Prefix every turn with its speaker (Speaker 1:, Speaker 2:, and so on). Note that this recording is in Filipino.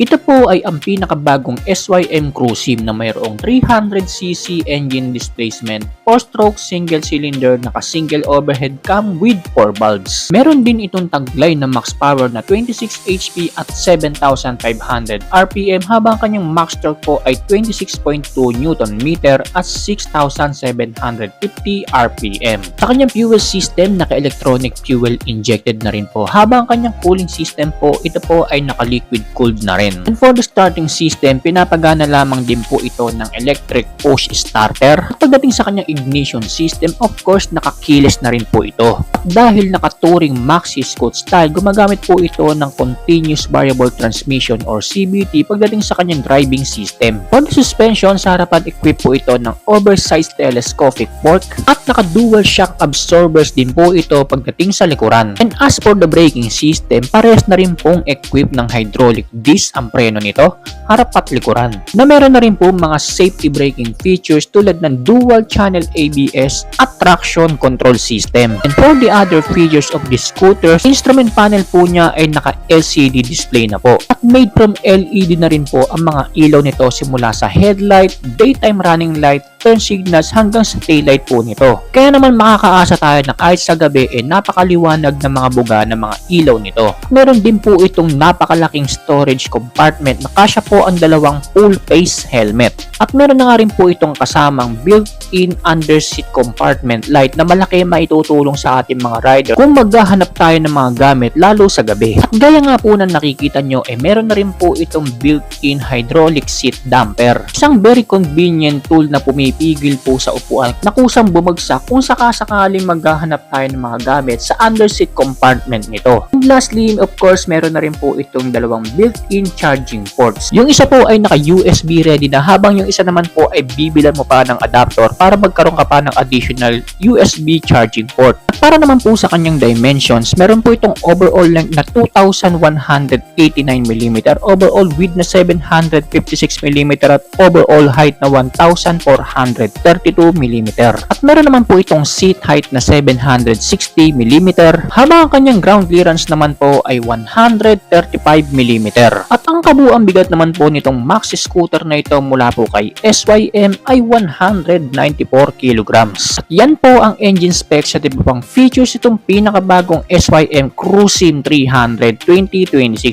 Speaker 1: Ito po ay ang pinakabagong SYM Cruisim na mayroong 300cc engine displacement, 4-stroke single cylinder naka-single overhead cam with 4 valves. Meron din itong taglay na max power na 26 HP at 7,500 RPM habang kanyang max torque po ay 26.2 Nm at 6,750 RPM. Sa kanyang fuel system, naka-electronic fuel injected na rin po habang kanyang cooling system po, ito po ay naka-liquid cooled na rin. And for the starting system, pinapagana lamang din po ito ng electric push starter. At pagdating sa kanyang ignition system, of course, naka-keyless na rin po ito. At dahil naka-touring maxi scoot style, gumagamit po ito ng continuous variable transmission or CVT pagdating sa kanyang driving system. For the suspension, sa harapan equip po ito ng oversized telescopic fork at naka-dual shock absorbers din po ito pagdating sa likuran. And as for the braking system, parehas na rin pong equip ng hydraulic disc ang preno nito, harap at likuran. Na meron na rin po mga safety braking features tulad ng dual channel ABS at traction control system. And for the other features of this scooter, instrument panel po niya ay naka-LCD display na po. At made from LED na rin po ang mga ilaw nito simula sa headlight, daytime running light, turn signals hanggang sa taillight po nito. Kaya naman makakaasa tayo na kahit sa gabi napakaliwanag ng mga buga ng mga ilaw nito. Meron din po itong napakalaking storage compartment na kasya po ang dalawang full face helmet. At meron na nga rin po itong kasamang built-in underseat compartment light na malaki maitutulong sa ating mga rider kung maghahanap tayo ng mga gamit lalo sa gabi. At gaya nga po na nakikita nyo, meron na rin po itong built-in hydraulic seat damper. Isang very convenient tool na pumipigil po sa upuan na kusang bumagsak kung sakasakaling maghahanap tayo ng mga gamit sa underseat compartment nito. And lastly, of course, meron na rin po itong dalawang built-in charging ports. Yung isa po ay naka-USB ready na habang yung isa naman po ay bibilan mo pa ng adapter para magkaroon ka pa ng additional USB charging port. At para naman po sa kanyang dimensions, meron po itong overall length na 2,189mm, overall width na 756mm at overall height na 1,432mm. At meron naman po itong seat height na 760mm habang ang kanyang ground clearance naman po ay 135mm. At ang kabuuang bigat naman po nitong maxi scooter na ito mula po kay SYM ay 194 kilograms. At yan po ang engine specs at iba pang features itong pinakabagong SYM Cruisim 300 2026.